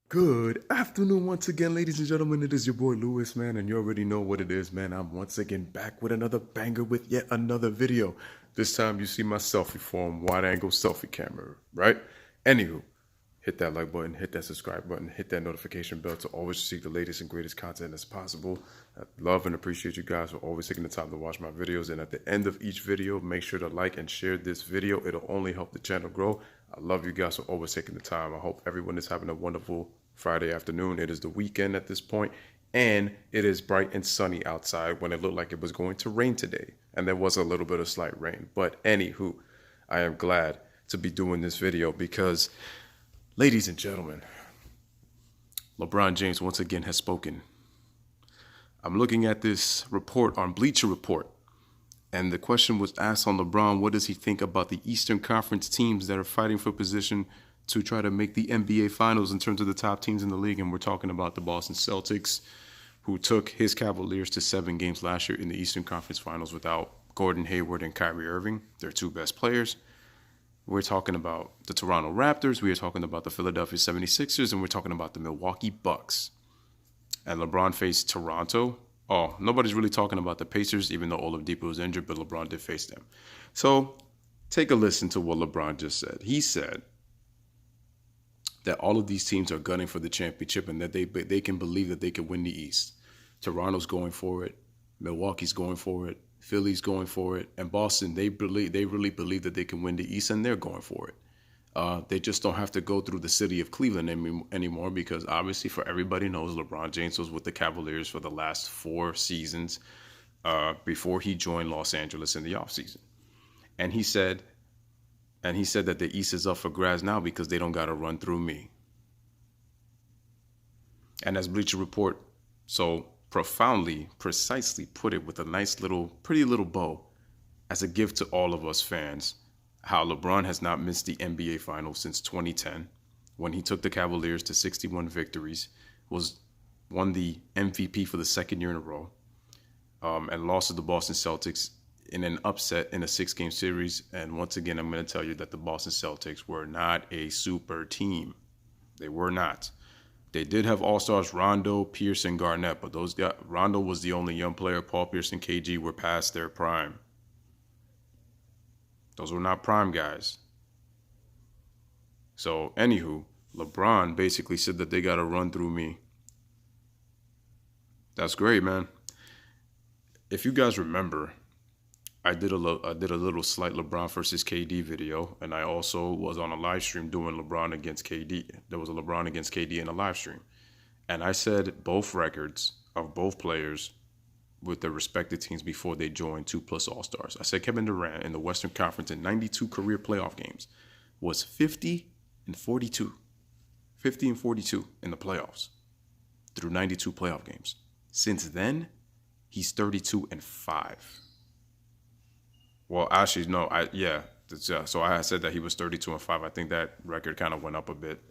Good afternoon once again, ladies and gentlemen. It is your boy Lewis, man, and you already know what it is, man. I'm once again back with another banger with yet another video. This time you see my selfie form, wide angle selfie camera, right? Anywho, hit that like button, hit that subscribe button, hit that notification bell to always receive the latest and greatest content as possible. I love and appreciate you guys for always taking the time to watch my videos. And at the end of each video, make sure to like and share this video. It'll only help the channel grow. I love you guys for always taking the time. I hope everyone is having a wonderful Friday afternoon. It is the weekend at this point, and it is bright and sunny outside when it looked like it was going to rain today. And there was a little bit of slight rain. But anywho, I am glad to be doing this video because, ladies and gentlemen, LeBron James once again has spoken. I'm looking at this report on Bleacher Report, and the question was asked on LeBron, what does he think about the Eastern Conference teams that are fighting for position to try to make the NBA Finals in terms of the top teams in the league? And we're talking about the Boston Celtics, who took his Cavaliers to 7 games last year in the Eastern Conference Finals without Gordon Hayward and Kyrie Irving, their two best players. We're talking about the Toronto Raptors, we are talking about the Philadelphia 76ers, and we're talking about the Milwaukee Bucks. And LeBron faced Toronto. Oh, nobody's really talking about the Pacers, even though Oladipo was injured, but LeBron did face them. So take a listen to what LeBron just said. He said that all of these teams are gunning for the championship and that they can believe that they can win the East. Toronto's going for it. Milwaukee's going for it. Philly's going for it. And Boston, they really believe that they can win the East, and they're going for it. They just don't have to go through the city of Cleveland anymore because obviously, for everybody knows, LeBron James was with the Cavaliers for the last 4 seasons before he joined Los Angeles in the offseason. And he said that the East is up for grabs now because they don't got to run through me. And as Bleacher Report so profoundly, precisely put it with a nice little, pretty little bow, as a gift to all of us fans, how LeBron has not missed the NBA Finals since 2010, when he took the Cavaliers to 61 victories, won the MVP for the 2nd year in a row, and lost to the Boston Celtics in an upset in a 6-game series. And once again, I'm going to tell you that the Boston Celtics were not a super team. They were not. They did have all-stars Rondo, Pierce, and Garnett, but Rondo was the only young player. Paul Pierce and KG were past their prime. Those were not prime guys. So, anywho, LeBron basically said that they got to run through me. That's great, man. If you guys remember, I did a little slight LeBron versus KD video, and I also was on a live stream doing LeBron against KD. There was a LeBron against KD in a live stream. And I said both records of both players with their respective teams before they joined 2+ All-Stars. I said Kevin Durant in the Western Conference in 92 career playoff games was 50 and 42. 50 and 42 in the playoffs through 92 playoff games. Since then, he's 32 and 5. Well, actually, no, so I said that he was 32 and 5. I think that record kind of went up a bit.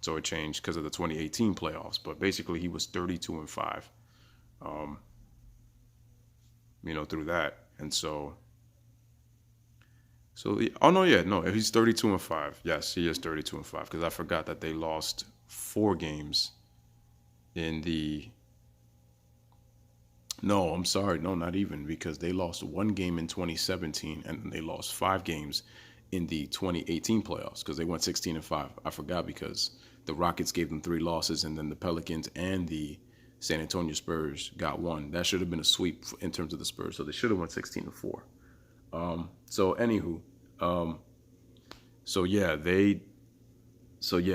So it changed because of the 2018 playoffs. But basically, he was 32 and 5. Through that. And he's 32 and 5. Yes, he is 32 and 5 because I forgot that they lost 4 games in the. No, I'm sorry. No, not even, because they lost 1 game in 2017 and they lost 5 games in the 2018 playoffs because they went 16 and 5. I forgot because the Rockets gave them 3 losses and then the Pelicans and the San Antonio Spurs got 1. That should have been a sweep in terms of the Spurs, so they should have went 16 and 4.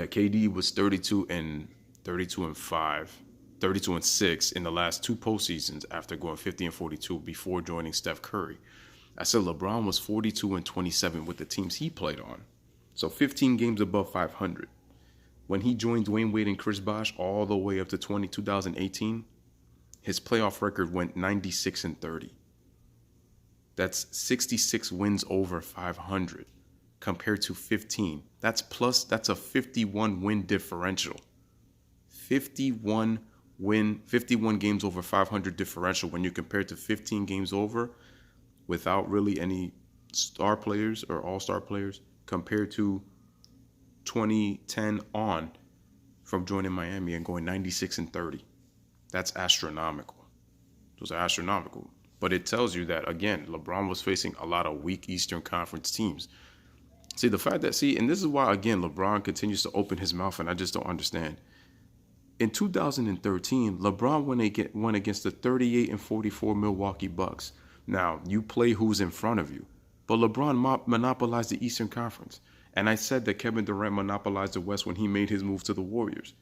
KD was 32 and 5, 32 and 6 in the last 2 postseasons after going 50 and 42 before joining Steph Curry. I said LeBron was 42 and 27 with the teams he played on, so 15 games above 500. When he joined Dwayne Wade and Chris Bosh all the way up to 2018, his playoff record went 96 and 30. That's 66 wins over 500 compared to 15. That's a 51 win differential. 51 games over 500 differential when you compare it to 15 games over without really any star players or all-star players compared to 2010 on from joining Miami and going 96-30. That's astronomical. Those are astronomical. But it tells you that, again, LeBron was facing a lot of weak Eastern Conference teams. See, the fact that, and this is why, again, LeBron continues to open his mouth, and I just don't understand. In 2013, LeBron went against the 38-44 Milwaukee Bucks. Now, you play who's in front of you. But LeBron monopolized the Eastern Conference. And I said that Kevin Durant monopolized the West when he made his move to the Warriors.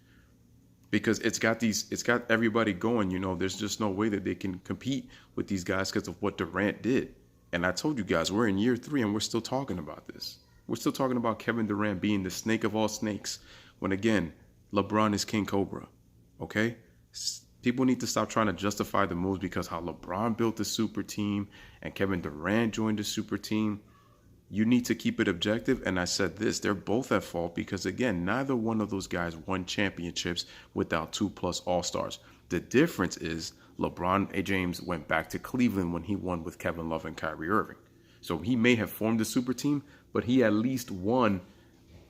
Because it's got everybody going, there's just no way that they can compete with these guys because of what Durant did. And I told you guys, we're in year 3 and we're still talking about this. We're still talking about Kevin Durant being the snake of all snakes. When again, LeBron is King Cobra. Okay? People need to stop trying to justify the moves because how LeBron built the super team and Kevin Durant joined the super team. You need to keep it objective. And I said this, they're both at fault because, again, neither one of those guys won championships without 2+ All-Stars. The difference is LeBron James went back to Cleveland when he won with Kevin Love and Kyrie Irving. So he may have formed a super team, but he at least won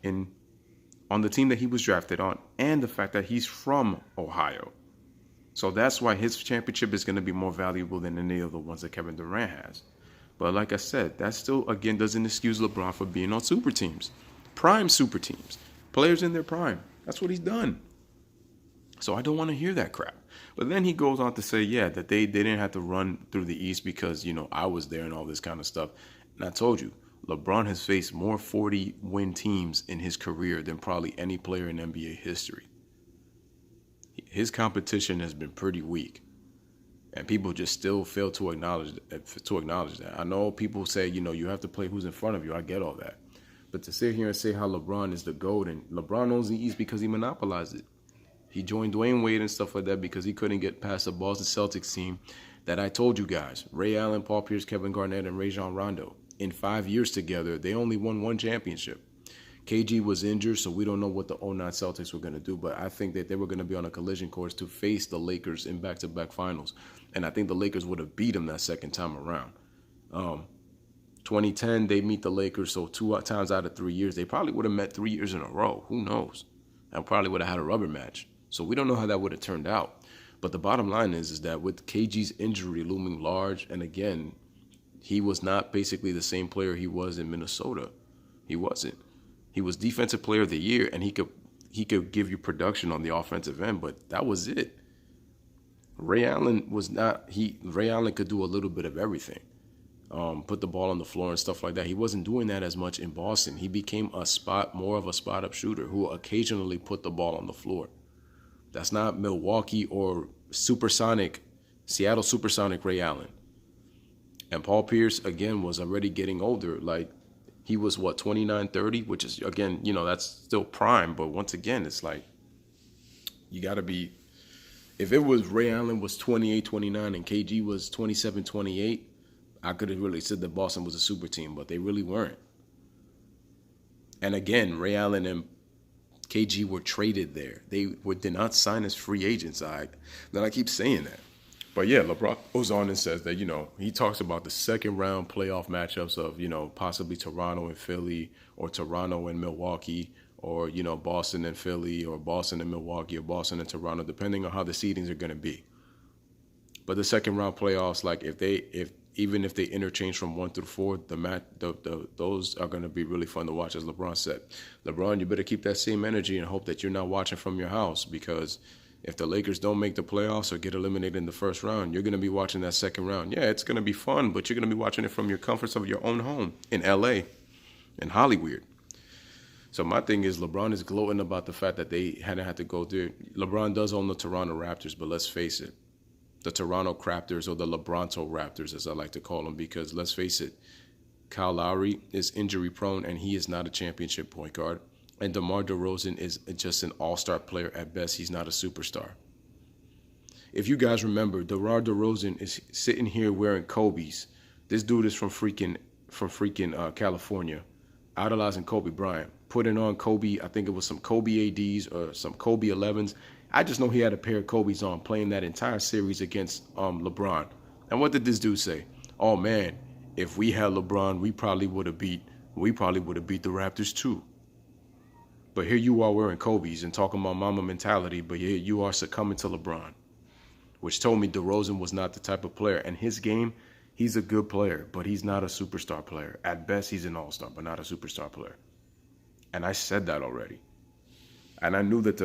on the team that he was drafted on, and the fact that he's from Ohio. So that's why his championship is going to be more valuable than any of the ones that Kevin Durant has. But like I said, that still, again, doesn't excuse LeBron for being on super teams. Prime super teams. Players in their prime. That's what he's done. So I don't want to hear that crap. But then he goes on to say, yeah, that they didn't have to run through the East because, I was there and all this kind of stuff. And I told you, LeBron has faced more 40-win teams in his career than probably any player in NBA history. His competition has been pretty weak. And people just still fail to acknowledge that. I know people say, you have to play who's in front of you. I get all that. But to sit here and say how LeBron is the GOAT, and LeBron owns the East because he monopolized it. He joined Dwayne Wade and stuff like that because he couldn't get past the Boston Celtics team that I told you guys. Ray Allen, Paul Pierce, Kevin Garnett, and Rajon Rondo. In 5 years together, they only won 1 championship. KG was injured, so we don't know what the 09 Celtics were going to do, but I think that they were going to be on a collision course to face the Lakers in back-to-back finals. And I think the Lakers would have beat them that second time around. 2010, they meet the Lakers, so 2 times out of 3 years, they probably would have met 3 years in a row. Who knows? And probably would have had a rubber match. So we don't know how that would have turned out. But the bottom line is that with KG's injury looming large, and again, he was not basically the same player he was in Minnesota. He wasn't. He was Defensive Player of the Year, and he could give you production on the offensive end, but that was it. Ray Allen was not. Ray Allen could do a little bit of everything, put the ball on the floor and stuff like that. He wasn't doing that as much in Boston. He became more of a spot-up shooter who occasionally put the ball on the floor. That's not Milwaukee or Seattle Supersonic Ray Allen. And Paul Pierce, again, was already getting older. Like, he was, 29, 30, which is, again, that's still prime. But once again, it's like, you got to be, if it was Ray Allen was 28, 29, and KG was 27, 28, I could have really said that Boston was a super team, but they really weren't. And again, Ray Allen and KG were traded there. They did not sign as free agents. I keep saying that. But yeah, LeBron goes on and says that, he talks about the second round playoff matchups of, possibly Toronto and Philly, or Toronto and Milwaukee, or, Boston and Philly, or Boston and Milwaukee, or Boston and Toronto, depending on how the seedings are going to be. But the second round playoffs, like even if they interchange from 1 through 4, those are going to be really fun to watch, as LeBron said. LeBron, you better keep that same energy and hope that you're not watching from your house, because if the Lakers don't make the playoffs or get eliminated in the first round, you're going to be watching that second round. Yeah, it's going to be fun, but you're going to be watching it from your comforts of your own home in L.A. and Hollywood. So my thing is, LeBron is gloating about the fact that they hadn't had to go there. LeBron does own the Toronto Raptors, but let's face it, the Toronto Craptors, or the LeBronto Raptors, as I like to call them, because let's face it, Kyle Lowry is injury prone and he is not a championship point guard. And DeMar DeRozan is just an all-star player at best. He's not a superstar. If you guys remember, DeMar DeRozan is sitting here wearing Kobe's. This dude is from freaking California, idolizing Kobe Bryant, putting on Kobe. I think it was some Kobe ADs or some Kobe 11s. I just know he had a pair of Kobe's on, playing that entire series against LeBron. And what did this dude say? Oh man, if we had LeBron, we probably would have beat the Raptors too. But here you are wearing Kobe's and talking about mama mentality, but here you are succumbing to LeBron, which told me DeRozan was not the type of player. And his game, he's a good player, but he's not a superstar player. At best, he's an all-star, but not a superstar player. And I said that already. And I knew that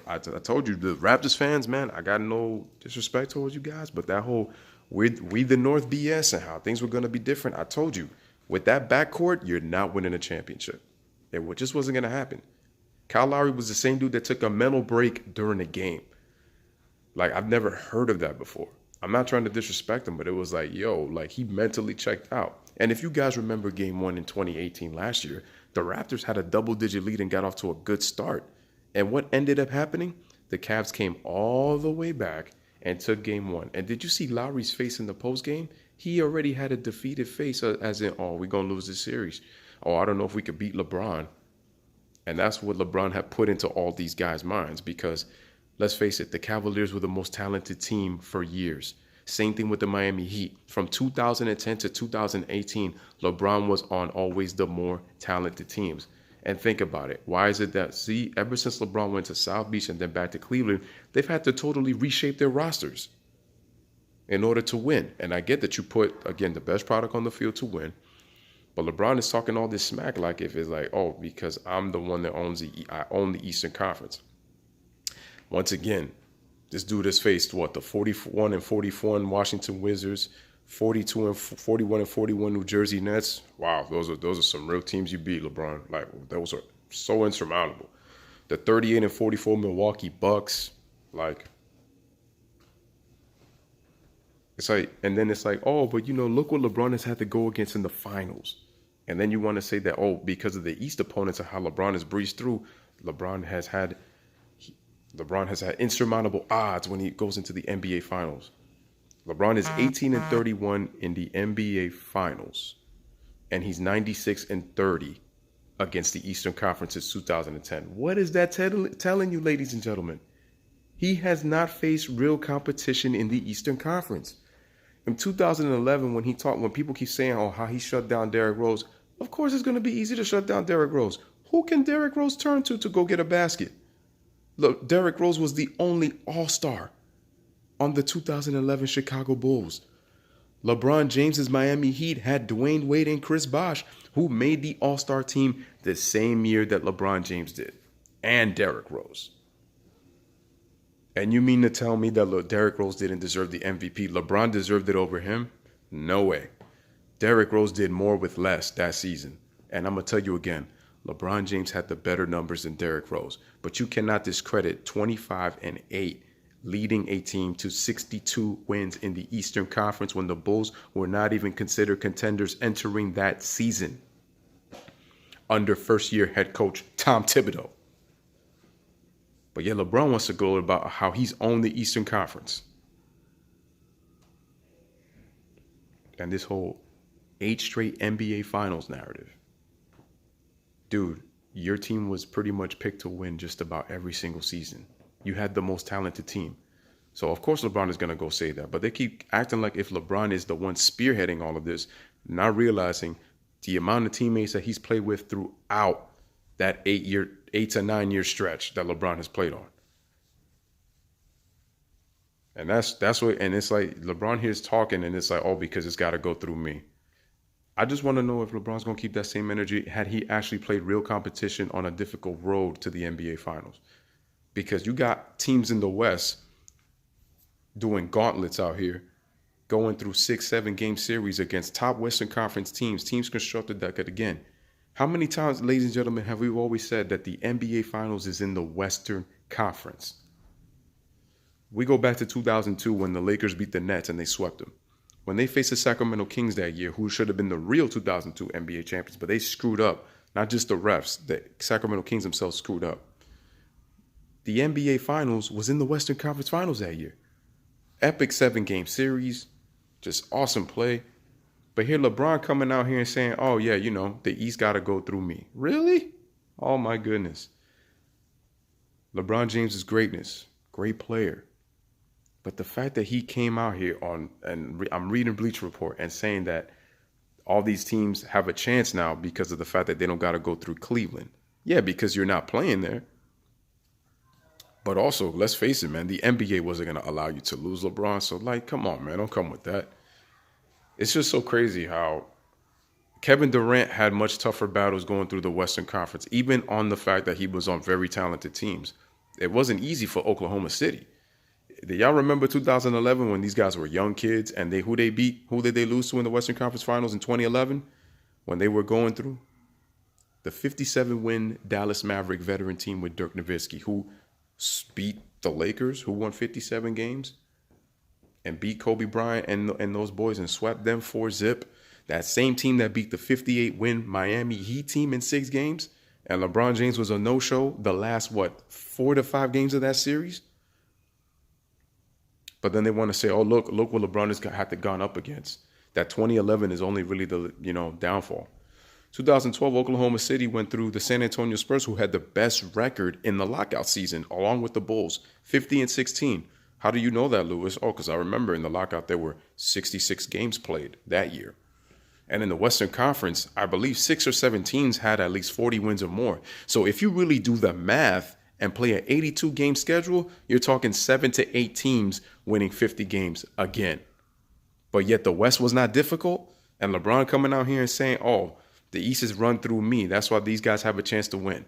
I told you, the Raptors fans, man, I got no disrespect towards you guys, but that whole we the North BS and how things were going to be different, I told you, with that backcourt, you're not winning a championship. It just wasn't going to happen. Kyle Lowry was the same dude that took a mental break during the game. Like, I've never heard of that before. I'm not trying to disrespect him, but it was like, yo, like he mentally checked out. And if you guys remember game 1 in 2018 last year, the Raptors had a double-digit lead and got off to a good start. And what ended up happening? The Cavs came all the way back and took game 1. And did you see Lowry's face in the postgame? He already had a defeated face as in, oh, we're going to lose this series. Oh, I don't know if we could beat LeBron. And that's what LeBron had put into all these guys' minds because, let's face it, the Cavaliers were the most talented team for years. Same thing with the Miami Heat. From 2010 to 2018, LeBron was on always the more talented teams. And think about it. Why is it that, see, ever since LeBron went to South Beach and then back to Cleveland, they've had to totally reshape their rosters in order to win. And I get that you put, again, the best product on the field to win. But LeBron is talking all this smack like if it's like, oh, because I'm the one that I own the Eastern Conference. Once again, this dude has faced what, the 41-44 Washington Wizards, 41-41 New Jersey Nets. Wow, those are some real teams you beat, LeBron. Like, those are so insurmountable. The 38-44 Milwaukee Bucks, like, it's like, and then it's like, oh, but you know, look what LeBron has had to go against in the finals. And then you want to say that, oh, because of the East opponents and how LeBron has breezed through, LeBron has had insurmountable odds when he goes into the NBA Finals. LeBron is 18-31 in the NBA Finals, and he's 96-30 against the Eastern Conference since 2010. What is that telling you, ladies and gentlemen? He has not faced real competition in the Eastern Conference. In 2011, when people keep saying, oh, how he shut down Derrick Rose, of course it's going to be easy to shut down Derrick Rose. Who can Derrick Rose turn to go get a basket? Look, Derrick Rose was the only all-star on the 2011 Chicago Bulls. LeBron James's Miami Heat had Dwayne Wade and Chris Bosh, who made the all-star team the same year that LeBron James did, and Derrick Rose. And you mean to tell me that Derrick Rose didn't deserve the MVP? LeBron deserved it over him? No way. Derrick Rose did more with less that season. And I'm going to tell you again, LeBron James had the better numbers than Derrick Rose. But you cannot discredit 25-8 leading a team to 62 wins in the Eastern Conference when the Bulls were not even considered contenders entering that season under first-year head coach Tom Thibodeau. But yeah, LeBron wants to go about how he's owned the Eastern Conference. And this whole 8 straight NBA Finals narrative. Dude, your team was pretty much picked to win just about every single season. You had the most talented team. So, of course, LeBron is going to go say that. But they keep acting like if LeBron is the one spearheading all of this, not realizing the amount of teammates that he's played with throughout that 8 to 9 year stretch that LeBron has played on. And that's what, and it's like LeBron here is talking and it's like, oh, because it's got to go through me. I just want to know if LeBron's going to keep that same energy had he actually played real competition on a difficult road to the NBA Finals. Because you got teams in the West doing gauntlets out here, going through 6-7 game series against top Western Conference teams constructed that could, again, how many times, ladies and gentlemen, have we always said that the NBA Finals is in the Western Conference? We go back to 2002 when the Lakers beat the Nets and they swept them. When they faced the Sacramento Kings that year, who should have been the real 2002 NBA champions, but they screwed up. Not just the refs, the Sacramento Kings themselves screwed up. The NBA Finals was in the Western Conference Finals that year. Epic 7-game series, just awesome play. But here LeBron coming out here and saying, oh, yeah, you know, the East got to go through me. Really? Oh, my goodness. LeBron James is greatness. Great player. But the fact that he came out here I'm reading Bleacher Report and saying that all these teams have a chance now because of the fact that they don't got to go through Cleveland. Yeah, because you're not playing there. But also, let's face it, man, the NBA wasn't going to allow you to lose LeBron. So, like, come on, man, don't come with that. It's just so crazy how Kevin Durant had much tougher battles going through the Western Conference, even on the fact that he was on very talented teams. It wasn't easy for Oklahoma City. Do y'all remember 2011 when these guys were young kids and who they beat? Who did they lose to in the Western Conference Finals in 2011 when they were going through? The 57-win Dallas Maverick veteran team with Dirk Nowitzki, who beat the Lakers, who won 57 games, and beat Kobe Bryant and those boys and swept them 4-0. That same team that beat the 58-win Miami Heat team in 6 games, and LeBron James was a no-show the last, 4 to 5 games of that series? But then they want to say, oh, look what LeBron has had to gone up against. That 2011 is only really the, downfall. 2012, Oklahoma City went through the San Antonio Spurs, who had the best record in the lockout season, along with the Bulls, 50-16. How do you know that, Lewis? Oh, because I remember in the lockout there were 66 games played that year. And in the Western Conference, I believe 6 or 7 teams had at least 40 wins or more. So if you really do the math and play an 82-game schedule, you're talking 7 to 8 teams winning 50 games again. But yet the West was not difficult, and LeBron coming out here and saying, oh, the East is run through me. That's why these guys have a chance to win.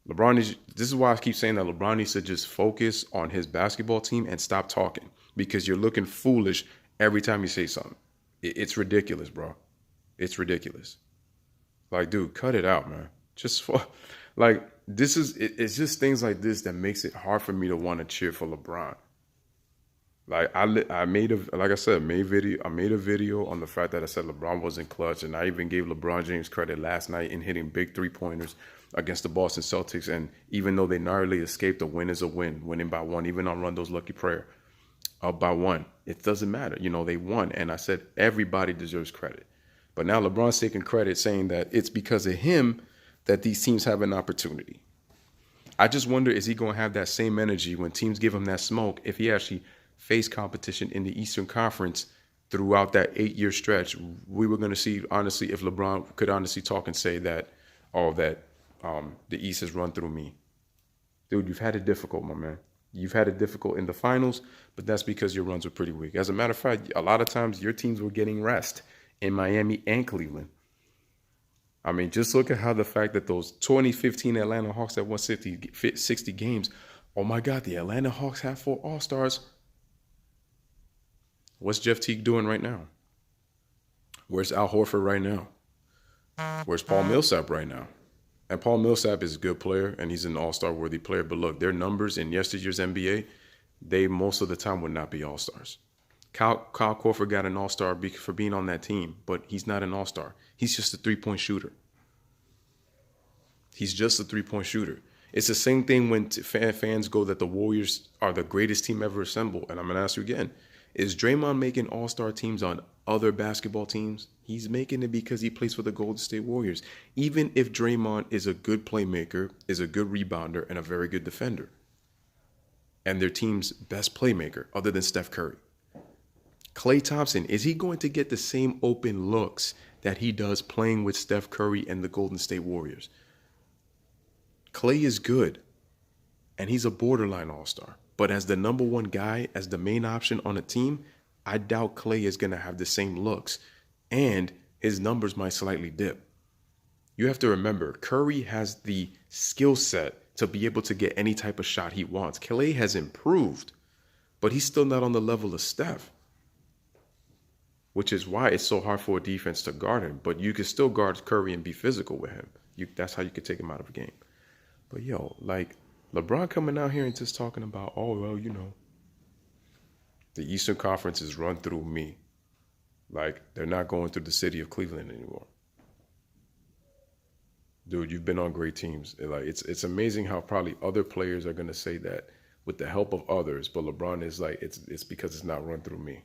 This is why I keep saying that LeBron needs to just focus on his basketball team and stop talking, because you're looking foolish every time you say something. It's ridiculous, bro. It's ridiculous. Like, dude, cut it out, man. It's just things like this that makes it hard for me to want to cheer for LeBron. Like I made a video on the fact that I said LeBron wasn't clutch, and I even gave LeBron James credit last night in hitting big 3-pointers against the Boston Celtics. And even though they narrowly escaped, a win is a win, winning by 1, even on Rondo's lucky prayer, by 1. It doesn't matter. They won, and I said everybody deserves credit. But now LeBron's taking credit, saying that it's because of him that these teams have an opportunity. I just wonder, is he going to have that same energy when teams give him that smoke if he actually face competition in the Eastern Conference throughout that 8-year stretch? We were going to see, honestly, if LeBron could honestly talk and say that, the East has run through me. Dude, you've had it difficult, my man. You've had it difficult in the finals, but that's because your runs were pretty weak. As a matter of fact, a lot of times your teams were getting rest in Miami and Cleveland. I mean, just look at how the fact that those 2015 Atlanta Hawks that won 60 games, oh my God, the Atlanta Hawks have 4 All-Stars. What's Jeff Teague doing right now? Where's Al Horford right now? Where's Paul Millsap right now? And Paul Millsap is a good player, and he's an all-star worthy player. But look, their numbers in yesterday's NBA, they most of the time would not be all-stars. Kyle Korver got an all-star for being on that team, but he's not an all-star. He's just a 3-point shooter. He's just a 3-point shooter. It's the same thing when fans go that the Warriors are the greatest team ever assembled. And I'm going to ask you again, is Draymond making all-star teams on other basketball teams? He's making it because he plays for the Golden State Warriors. Even if Draymond is a good playmaker, is a good rebounder, and a very good defender, and their team's best playmaker other than Steph Curry. Klay Thompson, is he going to get the same open looks that he does playing with Steph Curry and the Golden State Warriors? Klay is good, and he's a borderline all-star. But as the number one guy, as the main option on a team, I doubt Klay is going to have the same looks, and his numbers might slightly dip. You have to remember, Curry has the skill set to be able to get any type of shot he wants. Klay has improved, but he's still not on the level of Steph, which is why it's so hard for a defense to guard him. But you can still guard Curry and be physical with him. That's how you could take him out of a game. But LeBron coming out here and just talking about, the Eastern Conference is run through me. Like, they're not going through the city of Cleveland anymore. Dude, you've been on great teams. It's amazing how probably other players are going to say that with the help of others. But LeBron is like, it's because it's not run through me.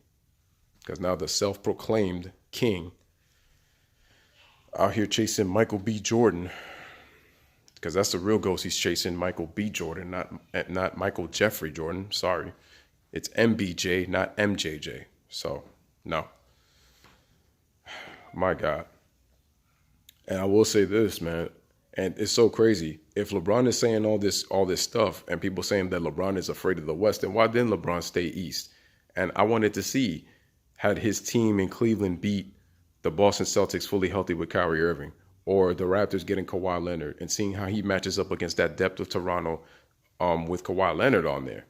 Because now the self-proclaimed king out here chasing Michael B. Jordan, because that's the real ghost he's chasing, Michael B. Jordan, not Michael Jeffrey Jordan. Sorry. It's MBJ, not MJJ. So, no. My God. And I will say this, man. And it's so crazy. If LeBron is saying all this stuff and people saying that LeBron is afraid of the West, then why didn't LeBron stay East? And I wanted to see, had his team in Cleveland beat the Boston Celtics fully healthy with Kyrie Irving, or the Raptors getting Kawhi Leonard, and seeing how he matches up against that depth of Toronto with Kawhi Leonard on there,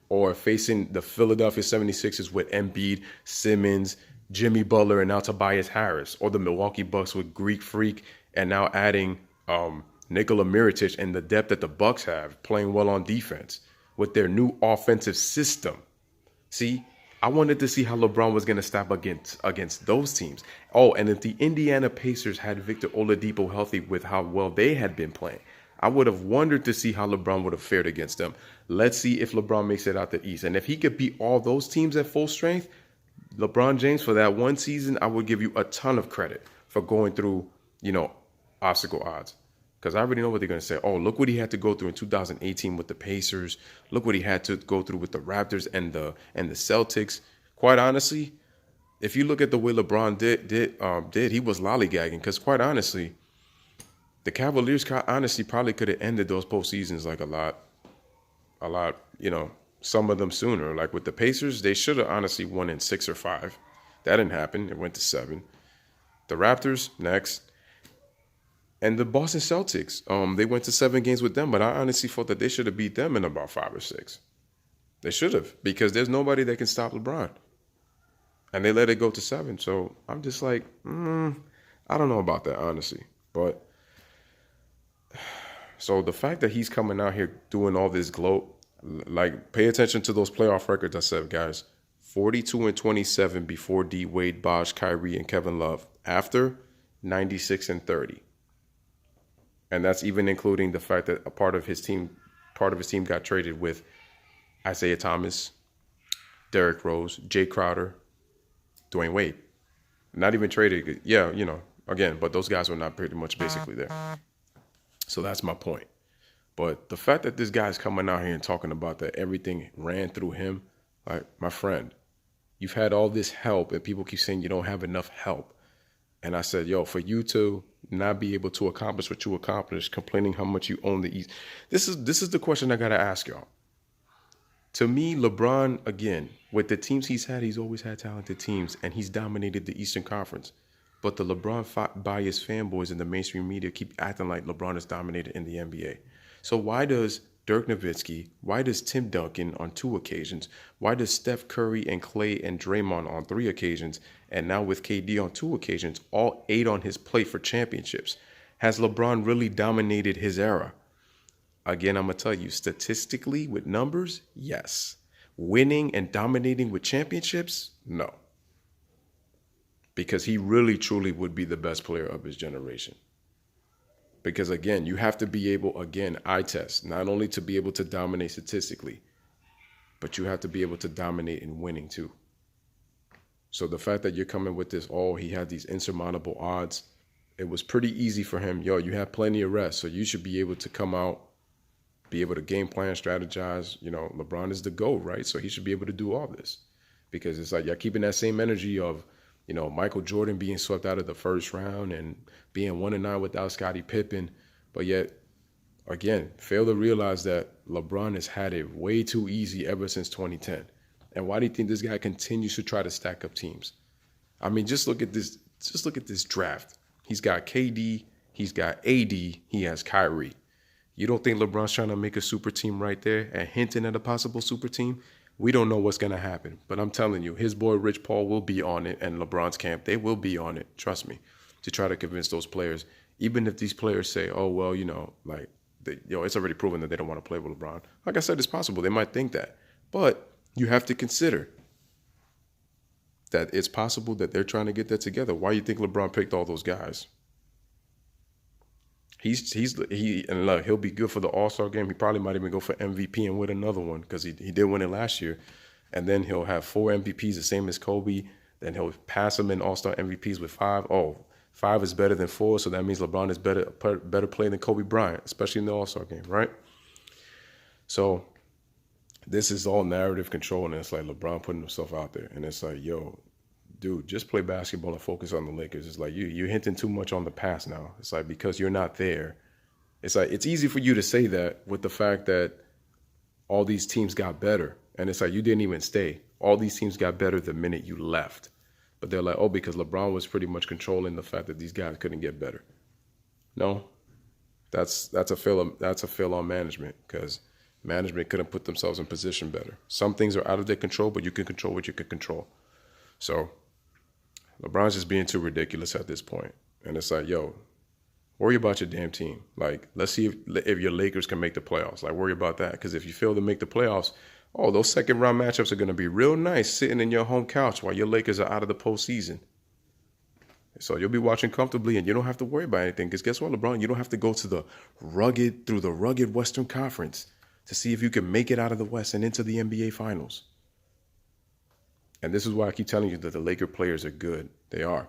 or facing the Philadelphia 76ers with Embiid, Simmons, Jimmy Butler, and now Tobias Harris, or the Milwaukee Bucks with Greek Freak, and now adding Nikola Mirotic and the depth that the Bucks have, playing well on defense with their new offensive system. See, I wanted to see how LeBron was going to stop against those teams. Oh, and if the Indiana Pacers had Victor Oladipo healthy with how well they had been playing, I would have wondered to see how LeBron would have fared against them. Let's see if LeBron makes it out the East. And if he could beat all those teams at full strength, LeBron James, for that one season, I would give you a ton of credit for going through, obstacle odds. Because I already know what they're going to say. Oh, look what he had to go through in 2018 with the Pacers. Look what he had to go through with the Raptors and the Celtics. Quite honestly, if you look at the way LeBron did, he was lollygagging. Because quite honestly, the Cavaliers honestly probably could have ended those postseasons like a lot, some of them sooner. Like with the Pacers, they should have honestly won in 6 or 5. That didn't happen. It went to 7. The Raptors, next. And the Boston Celtics, they went to 7 games with them, but I honestly thought that they should have beat them in about 5 or 6. They should have, because there's nobody that can stop LeBron. And they let it go to 7. So I'm just like, I don't know about that, honestly. But so the fact that he's coming out here doing all this gloat, like pay attention to those playoff records I said, guys. 42-27 before D Wade, Bosh, Kyrie, and Kevin Love. After, 96-30. And that's even including the fact that a part of his team got traded with Isaiah Thomas, Derrick Rose, Jay Crowder, Dwayne Wade. Not even traded. Yeah, again, but those guys were not pretty much basically there. So that's my point. But the fact that this guy's coming out here and talking about that everything ran through him, like, my friend, you've had all this help and people keep saying you don't have enough help. And I said, for you to not be able to accomplish what you accomplished, complaining how much you own the East. This is the question I got to ask y'all. To me, LeBron, again, with the teams he's had, he's always had talented teams, and he's dominated the Eastern Conference. But the LeBron biased fanboys in the mainstream media keep acting like LeBron is dominated in the NBA. So why does Dirk Nowitzki, why does Tim Duncan on 2 occasions, why does Steph Curry and Clay and Draymond on 3 occasions, and now with KD on 2 occasions, all 8 on his plate for championships? Has LeBron really dominated his era? Again, I'm going to tell you, statistically with numbers, yes. Winning and dominating with championships, no. Because he really, truly would be the best player of his generation. Because, again, you have to be able, eye test, not only to be able to dominate statistically, but you have to be able to dominate in winning too. So the fact that you're coming with this, he had these insurmountable odds, it was pretty easy for him. You have plenty of rest, so you should be able to come out, be able to game plan, strategize. LeBron is the GOAT, right? So he should be able to do all this. Because it's like you're keeping that same energy of, Michael Jordan being swept out of the first round and being 1-9 without Scottie Pippen. But yet, again, fail to realize that LeBron has had it way too easy ever since 2010. And why do you think this guy continues to try to stack up teams? I mean, just look at this. Just look at this draft. He's got KD. He's got AD. He has Kyrie. You don't think LeBron's trying to make a super team right there and hinting at a possible super team? We don't know what's going to happen. But I'm telling you, his boy Rich Paul will be on it, and LeBron's camp, they will be on it, trust me, to try to convince those players. Even if these players say, it's already proven that they don't want to play with LeBron. Like I said, it's possible. They might think that. But you have to consider that it's possible that they're trying to get that together. Why do you think LeBron picked all those guys? And look, he'll be good for the All-Star game. He probably might even go for MVP and win another one because he did win it last year. And then he'll have 4 MVPs, the same as Kobe. Then he'll pass him in All-Star MVPs with 5. 5 is better than 4, so that means LeBron is better player than Kobe Bryant, especially in the All-Star game, right? So this is all narrative control, and it's like LeBron putting himself out there. And it's like, dude, just play basketball and focus on the Lakers. It's like you're hinting too much on the past now. It's like because you're not there, It's like, it's easy for you to say that with the fact that all these teams got better. And it's like, you didn't even stay. All these teams got better the minute you left. But they're like, oh, because LeBron was pretty much controlling the fact that these guys couldn't get better. No, that's a fail on management, because management couldn't put themselves in position better. Some things are out of their control, but you can control what you can control. So LeBron's just being too ridiculous at this point. And it's like, yo, worry about your damn team. Like, let's see if your Lakers can make the playoffs. Like, worry about that. Because if you fail to make the playoffs, oh, those second round matchups are going to be real nice sitting in your home couch while your Lakers are out of the postseason. So you'll be watching comfortably and you don't have to worry about anything. Because guess what, LeBron? You don't have to go to the rugged Western Conference to see if you can make it out of the West and into the NBA Finals. And this is why I keep telling you that the Laker players are good. They are.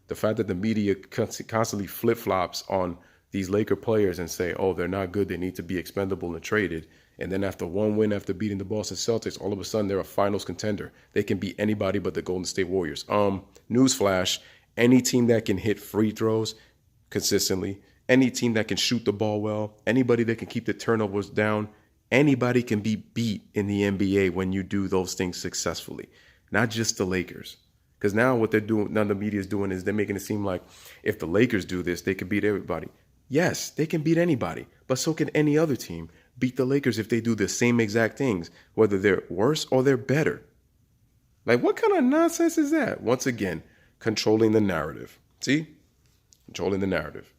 The fact that the media constantly flip-flops on these Laker players and say, oh, they're not good, they need to be expendable and traded. And then after one win, after beating the Boston Celtics, all of a sudden they're a finals contender. They can beat anybody but the Golden State Warriors. Newsflash, any team that can hit free throws consistently, any team that can shoot the ball well, anybody that can keep the turnovers down, anybody can be beat in the NBA when you do those things successfully. Not just the Lakers. Because now what they're doing, none of the media is doing, is they're making it seem like if the Lakers do this, they can beat everybody. Yes, they can beat anybody, but so can any other team beat the Lakers if they do the same exact things, whether they're worse or they're better. Like, what kind of nonsense is that? Once again, controlling the narrative. See? Controlling the narrative.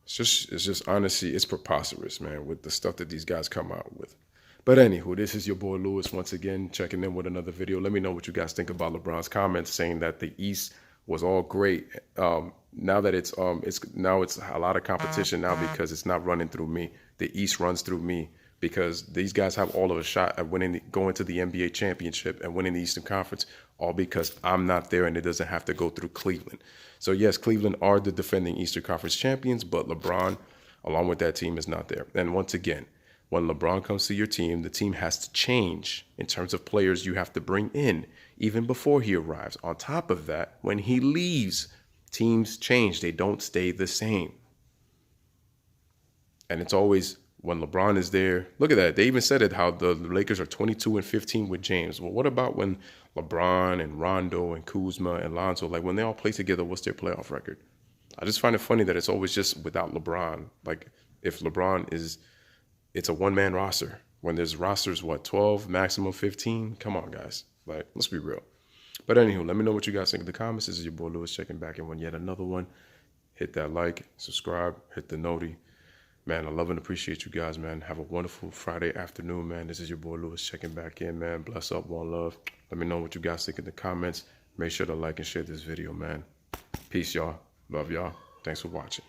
It's just honestly, it's preposterous, man, with the stuff that these guys come out with. But anywho, this is your boy Lewis once again checking in with another video. Let me know what you guys think about LeBron's comments saying that the East was all great. Now that it's a lot of competition now because it's not running through me. The East runs through me because these guys have all of a shot at going to the NBA championship and winning the Eastern Conference, all because I'm not there and it doesn't have to go through Cleveland. So yes, Cleveland are the defending Eastern Conference champions, but LeBron, along with that team, is not there. And once again, when LeBron comes to your team, the team has to change in terms of players you have to bring in even before he arrives. On top of that, when he leaves, teams change. They don't stay the same. And it's always when LeBron is there. Look at that. They even said it, how the Lakers are 22-15 with James. Well, what about when LeBron and Rondo and Kuzma and Lonzo, like when they all play together, what's their playoff record? I just find it funny that it's always just without LeBron. Like if LeBron is... It's a one-man roster. When there's rosters, 12, maximum 15? Come on, guys. Like, let's be real. But anywho, let me know what you guys think in the comments. This is your boy Lewis checking back in with yet another one. Hit that like, subscribe, hit the noti. Man, I love and appreciate you guys, man. Have a wonderful Friday afternoon, man. This is your boy Lewis checking back in, man. Bless up, one love. Let me know what you guys think in the comments. Make sure to like and share this video, man. Peace, y'all. Love y'all. Thanks for watching.